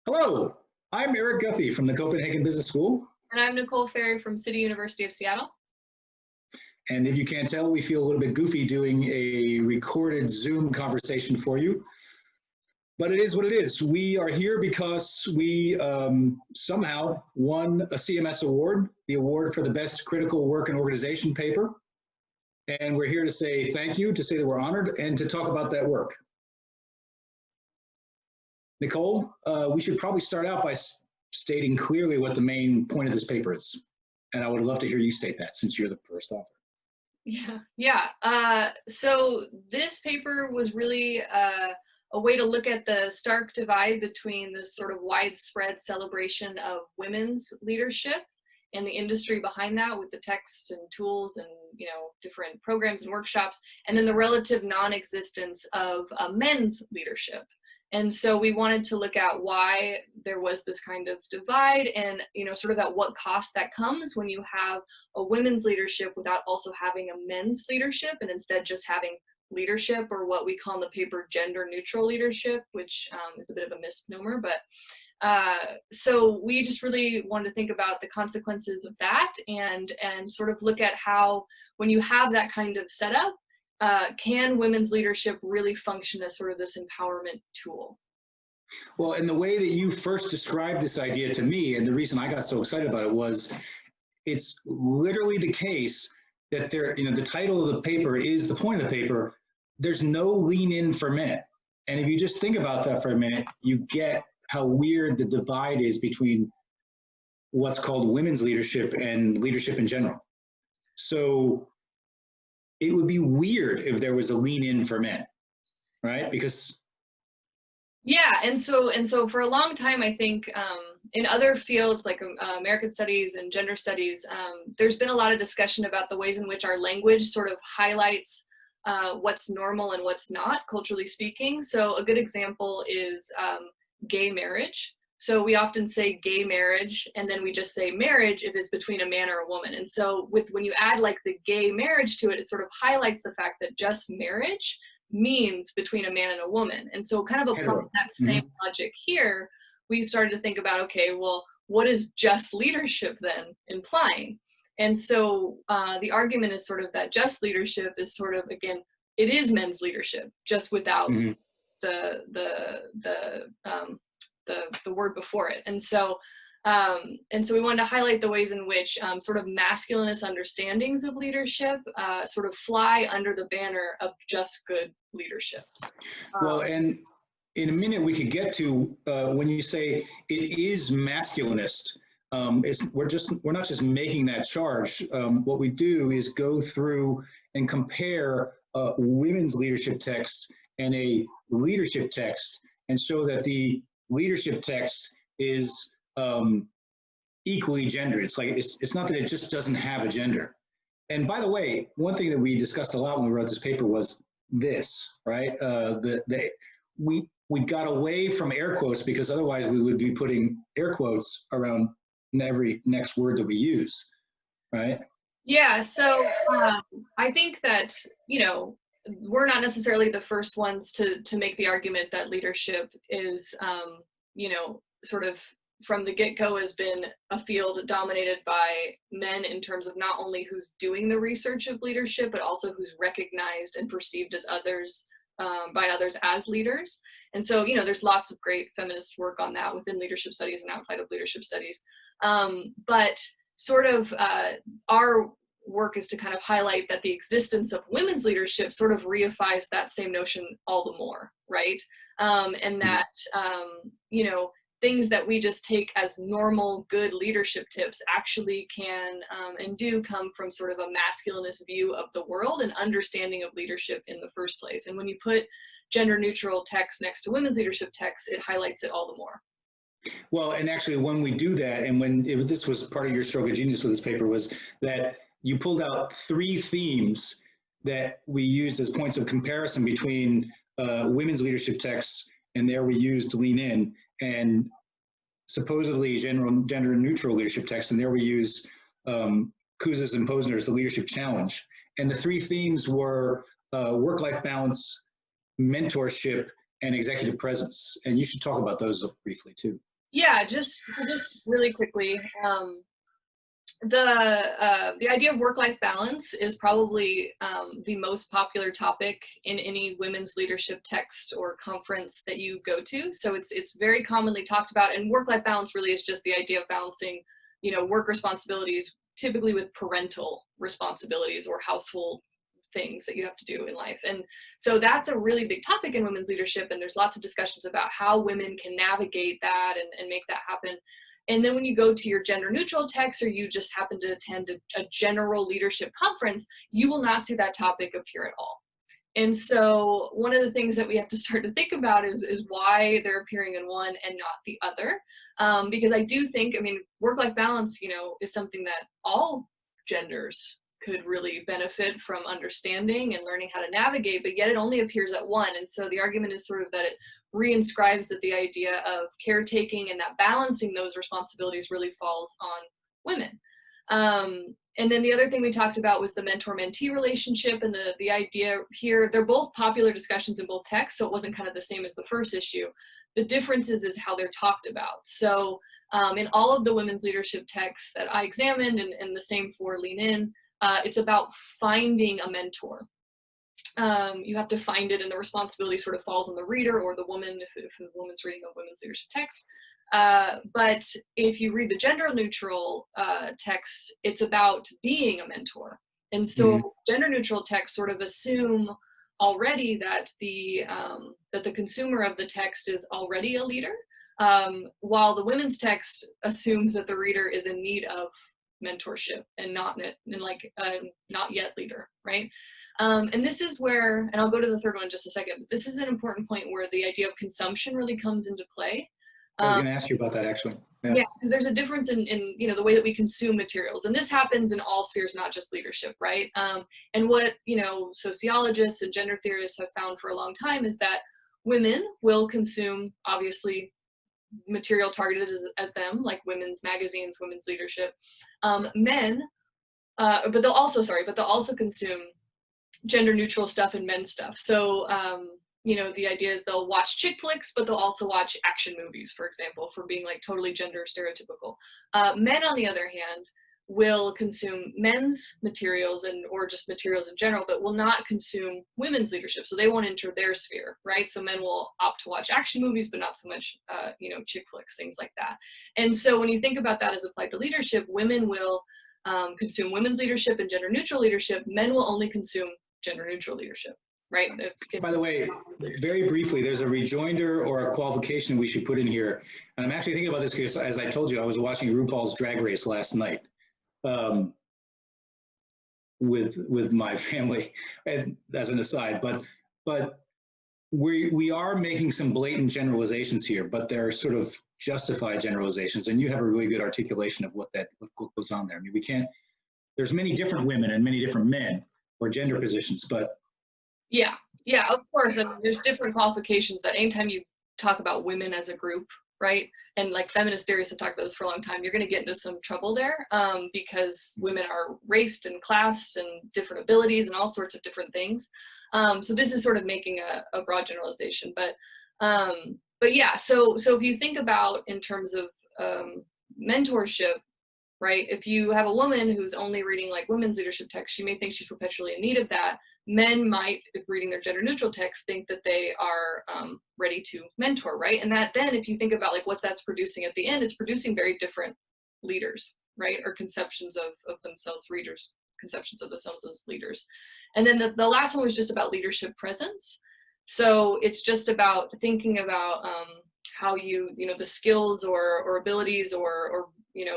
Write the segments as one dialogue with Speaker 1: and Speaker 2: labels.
Speaker 1: Hello, I'm Eric Guthey from the Copenhagen Business School.
Speaker 2: And I'm Nicole Ferry from City University of Seattle.
Speaker 1: And if you can't tell, we feel a little bit goofy doing a recorded Zoom conversation for you. But it is what it is. We are here because we somehow won a CMS award, the award for the best critical work and organization paper. And we're here to say thank you, to say that we're honored, and to talk about that work. Nicole, we should probably start out by stating clearly what the main point of this paper is. And I would love to hear you state that since you're the first author.
Speaker 2: So this paper was really a way to look at the stark divide between the sort of widespread celebration of women's leadership and the industry behind that with the texts and tools and different programs and workshops, and then the relative non-existence of men's leadership. And so we wanted to look at why there was this kind of divide and, sort of at what cost that comes when you have a women's leadership without also having a men's leadership, and instead just having leadership, or what we call in the paper gender neutral leadership, which is a bit of a misnomer. But so we just really wanted to think about the consequences of that and sort of look at how, when you have that kind of setup, can women's leadership really function as sort of this empowerment tool?
Speaker 1: Well, and the way that you first described this idea to me, and the reason I got so excited about it, was it's literally the case that the title of the paper is the point of the paper. There's no lean in for men. And if you just think about that for a minute, you get how weird the divide is between what's called women's leadership and leadership in general. So it would be weird if there was a lean in for men, right? Because
Speaker 2: and so for a long time, I think in other fields like American studies and gender studies, there's been a lot of discussion about the ways in which our language sort of highlights what's normal and what's not, culturally speaking. So a good example is gay marriage. So we often say gay marriage, and then we just say marriage if it's between a man or a woman. And so when you add like the gay marriage to it, it sort of highlights the fact that just marriage means between a man and a woman. And so kind of applying that same logic here, we've started to think about, okay, well, what is just leadership then implying? And so the argument is sort of that just leadership is sort of, again, it is men's leadership, just without the word before it. And so we wanted to highlight the ways in which sort of masculinist understandings of leadership sort of fly under the banner of just good leadership.
Speaker 1: Well, and in a minute we could get to when you say it is masculinist, we're not just making that charge. What we do is go through and compare women's leadership texts and a leadership text, and show that the leadership text is equally gendered. It's not that it just doesn't have a gender. And by the way, one thing that we discussed a lot when we wrote this paper was this, right? We got away from air quotes because otherwise we would be putting air quotes around every next word that we use, right?
Speaker 2: Yeah, so I think that, we're not necessarily the first ones to make the argument that leadership is, sort of from the get-go has been a field dominated by men in terms of not only who's doing the research of leadership, but also who's recognized and perceived as others, by others as leaders. And so, there's lots of great feminist work on that within leadership studies and outside of leadership studies. But sort of our work is to kind of highlight that the existence of women's leadership sort of reifies that same notion all the more, right? And that, things that we just take as normal, good leadership tips actually can and do come from sort of a masculinist view of the world and understanding of leadership in the first place. And when you put gender neutral text next to women's leadership text, it highlights it all the more.
Speaker 1: Well, and actually when we do that, and this was part of your stroke of genius with this paper, was that you pulled out 3 themes that we used as points of comparison between women's leadership texts, and there we used lean in, and supposedly gender neutral leadership texts, and there we use Kouzes and Posner's The Leadership Challenge. And the 3 themes were work-life balance, mentorship, and executive presence. And you should talk about those briefly too.
Speaker 2: Yeah, just really quickly, the idea of work-life balance is probably the most popular topic in any women's leadership text or conference that you go to. So it's very commonly talked about, and work-life balance really is just the idea of balancing, work responsibilities, typically with parental responsibilities or household things that you have to do in life. And so that's a really big topic in women's leadership, and there's lots of discussions about how women can navigate that and make that happen. And then when you go to your gender neutral text, or you just happen to attend a general leadership conference, you will not see that topic appear at all. And so one of the things that we have to start to think about is why they're appearing in one and not the other. Because I do think, work-life balance, is something that all genders could really benefit from understanding and learning how to navigate, but yet it only appears at one. And so the argument is sort of that it reinscribes that the idea of caretaking and that balancing those responsibilities really falls on women. And then the other thing we talked about was the mentor-mentee relationship, and the idea here, they're both popular discussions in both texts, so it wasn't kind of the same as the first issue. The difference is how they're talked about. So in all of the women's leadership texts that I examined, and the same for Lean In, it's about finding a mentor. You have to find it, and the responsibility sort of falls on the reader or the woman if the woman's reading a women's leadership text. But if you read the gender neutral text, it's about being a mentor. And so gender neutral texts sort of assume already that the consumer of the text is already a leader, while the women's text assumes that the reader is in need of mentorship and not yet leader, right? And this is where, and I'll go to the third one in just a second, but this is an important point where the idea of consumption really comes into play.
Speaker 1: I was going to ask you about that, actually.
Speaker 2: Yeah, because there's a difference in the way that we consume materials, and this happens in all spheres, not just leadership, right? And what sociologists and gender theorists have found for a long time is that women will consume, obviously, material targeted at them, like women's magazines, women's leadership. Men, but they'll also consume gender neutral stuff and men's stuff. So the idea is they'll watch chick flicks, but they'll also watch action movies, for example, for being like totally gender stereotypical. Men, on the other hand, will consume men's materials or just materials in general, but will not consume women's leadership. So they won't enter their sphere, right? So men will opt to watch action movies, but not so much, chick flicks, things like that. And so when you think about that as applied to leadership, women will consume women's leadership and gender neutral leadership. Men will only consume gender neutral leadership, right?
Speaker 1: By the way, very briefly, there's a rejoinder or a qualification we should put in here. And I'm actually thinking about this because, as I told you, I was watching RuPaul's Drag Race last night. With my family, and as an aside, but we are making some blatant generalizations here, but they're sort of justified generalizations, and you have a really good articulation of what goes on there. We can't. There's many different women and many different men or gender positions, but
Speaker 2: yeah, of course. There's different qualifications that anytime you talk about women as a group, right? And like feminist theorists have talked about this for a long time, you're going to get into some trouble there because women are raced and classed and different abilities and all sorts of different things. So this is sort of making a broad generalization, but yeah. So if you think about in terms of mentorship, right? If you have a woman who's only reading like women's leadership text, she may think she's perpetually in need of that. Men might, if reading their gender neutral text, think that they are ready to mentor, right? And that then, if you think about like what that's producing at the end, it's producing very different leaders, right? Or conceptions of themselves, readers, conceptions of themselves as leaders. And then the last one was just about leadership presence. So it's just about thinking about how the skills or abilities or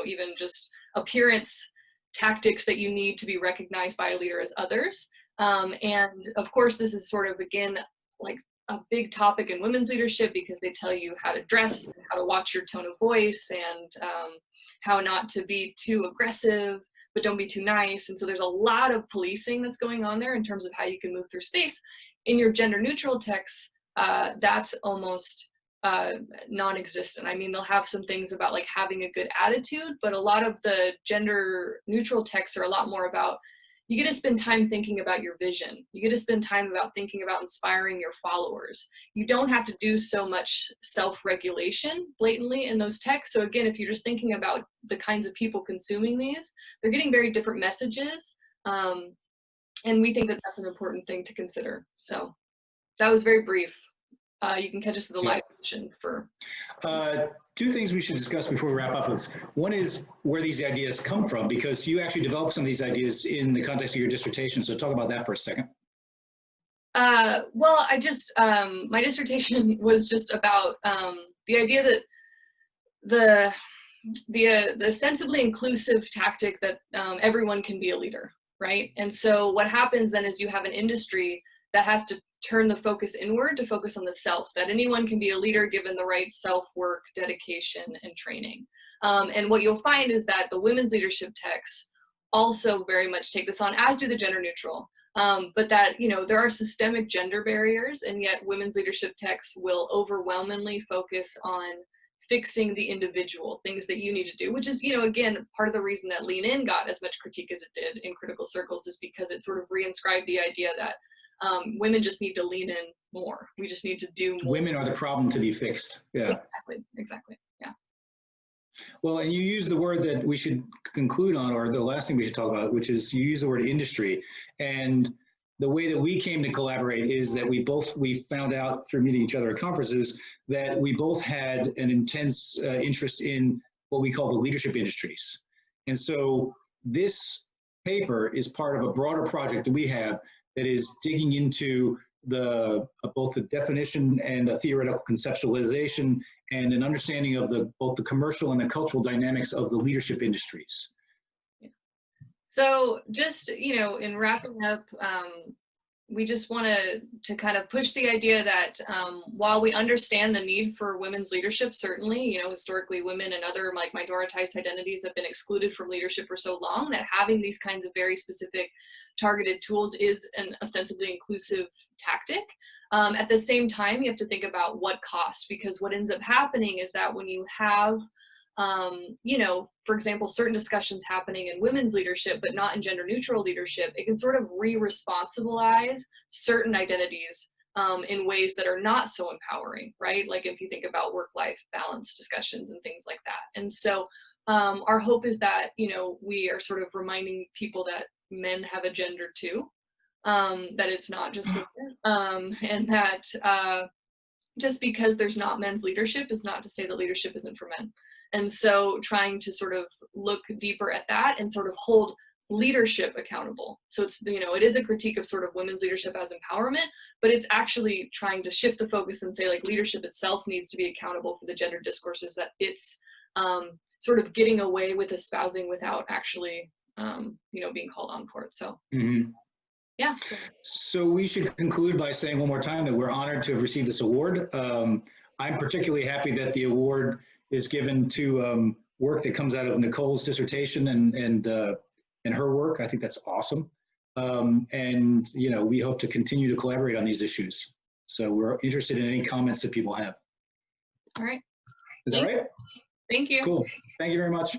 Speaker 2: even just appearance tactics that you need to be recognized by a leader as others. And of course, this is sort of, again, like a big topic in women's leadership because they tell you how to dress, how to watch your tone of voice, and how not to be too aggressive, but don't be too nice. And so there's a lot of policing that's going on there in terms of how you can move through space. In your gender neutral texts, that's almost non-existent. I mean, they'll have some things about like having a good attitude, but a lot of the gender neutral texts are a lot more about, you get to spend time thinking about your vision. You get to spend time about thinking about inspiring your followers. You don't have to do so much self-regulation blatantly in those texts. So again, if you're just thinking about the kinds of people consuming these, they're getting very different messages. And we think that that's an important thing to consider. So that was very brief. You can catch us to the live session for.
Speaker 1: Two things we should discuss before we wrap up. One is where these ideas come from, because you actually developed some of these ideas in the context of your dissertation. So talk about that for a second.
Speaker 2: Well, I just, my dissertation was just about the idea that the ostensibly inclusive tactic that everyone can be a leader, right? And so what happens then is you have an industry that has to turn the focus inward to focus on the self, that anyone can be a leader given the right self-work, dedication, and training. And what you'll find is that the women's leadership texts also very much take this on, as do the gender neutral. But that, you know, there are systemic gender barriers, and yet women's leadership texts will overwhelmingly focus on fixing the individual, things that you need to do, which is, you know, again, part of the reason that Lean In got as much critique as it did in critical circles, is because it sort of reinscribed the idea that women just need to lean in more. We just need to do more.
Speaker 1: Women are the problem to be fixed. Yeah.
Speaker 2: Exactly. Yeah.
Speaker 1: Well, and you use the word that we should conclude on, or the last thing we should talk about, which is you use the word industry. And the way that we came to collaborate is that we found out through meeting each other at conferences that we both had an intense interest in what we call the leadership industries. And so this paper is part of a broader project that we have that is digging into both the definition and a theoretical conceptualization and an understanding of both the commercial and the cultural dynamics of the leadership industries.
Speaker 2: So just, you know, in wrapping up, we just want to kind of push the idea that while we understand the need for women's leadership, certainly, you know, historically women and other like minoritized identities have been excluded from leadership for so long, that having these kinds of very specific targeted tools is an ostensibly inclusive tactic. At the same time, you have to think about what cost, because what ends up happening is that when you have you know, for example, certain discussions happening in women's leadership, but not in gender neutral leadership, it can sort of re-responsibilize certain identities in ways that are not so empowering, right? Like if you think about work-life balance discussions and things like that. And so our hope is that, you know, we are sort of reminding people that men have a gender too, that it's not just women, and that just because there's not men's leadership is not to say that leadership isn't for men. And so trying to sort of look deeper at that and sort of hold leadership accountable. So it's, you know, it is a critique of sort of women's leadership as empowerment, but it's actually trying to shift the focus and say like leadership itself needs to be accountable for the gender discourses that it's sort of getting away with espousing without actually, you know, being called on for it. So. Yeah.
Speaker 1: So we should conclude by saying one more time that we're honored to have received this award. I'm particularly happy that the award is given to work that comes out of Nicole's dissertation and her work. I think that's awesome. And, you know, we hope to continue to collaborate on these issues. So we're interested in any comments that people have.
Speaker 2: All right.
Speaker 1: Is that right?
Speaker 2: Thank you.
Speaker 1: Cool. Thank you very much.